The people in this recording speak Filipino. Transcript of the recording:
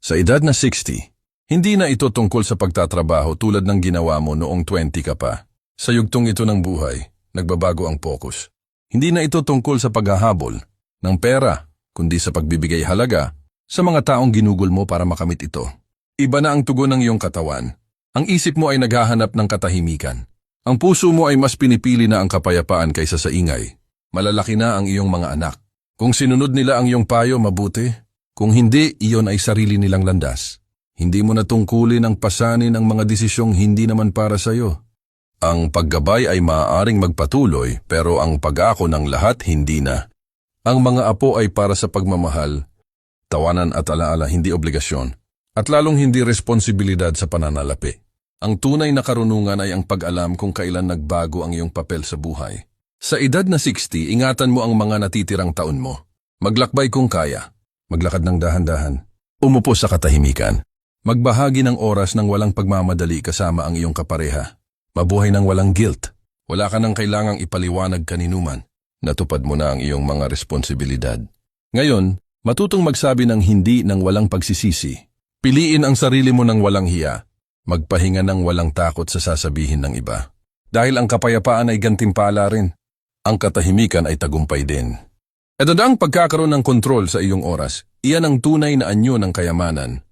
Sa edad na 60, hindi na ito tungkol sa pagtatrabaho tulad ng ginawa mo noong 20 ka pa. Sa yugtong ito ng buhay, nagbabago ang focus. Hindi na ito tungkol sa paghahabol ng pera, kundi sa pagbibigay halaga sa mga taong ginugol mo para makamit ito. Iba na ang tugon ng iyong katawan. Ang isip mo ay naghahanap ng katahimikan. Ang puso mo ay mas pinipili na ang kapayapaan kaysa sa ingay. Malalaki na ang iyong mga anak. Kung sinunod nila ang iyong payo, mabuti. Kung hindi, iyon ay sarili nilang landas. Hindi mo na tungkulin ang pasanin ang mga desisyong hindi naman para sa iyo. Ang paggabay ay maaaring magpatuloy, pero ang pag-ako ng lahat hindi na. Ang mga apo ay para sa pagmamahal, tawanan at alaala, hindi obligasyon. At lalong hindi responsibilidad sa pananalapi. Ang tunay na karunungan ay ang pag-alam kung kailan nagbago ang iyong papel sa buhay. Sa edad na 60, ingatan mo ang mga natitirang taon mo. Maglakbay kung kaya. Maglakad ng dahan-dahan. Umupo sa katahimikan. Magbahagi ng oras ng walang pagmamadali kasama ang iyong kapareha. Mabuhay ng walang guilt. Wala ka nang kailangang ipaliwanag kaninuman. Natupad mo na ang iyong mga responsibilidad. Ngayon, matutong magsabi ng hindi ng walang pagsisisi. Piliin ang sarili mo ng walang hiya. Magpahinga ng walang takot sa sasabihin ng iba. Dahil ang kapayapaan ay gantimpala rin. Ang katahimikan ay tagumpay din. Ito na ang pagkakaroon ng kontrol sa iyong oras. Iyan ang tunay na anyo ng kayamanan.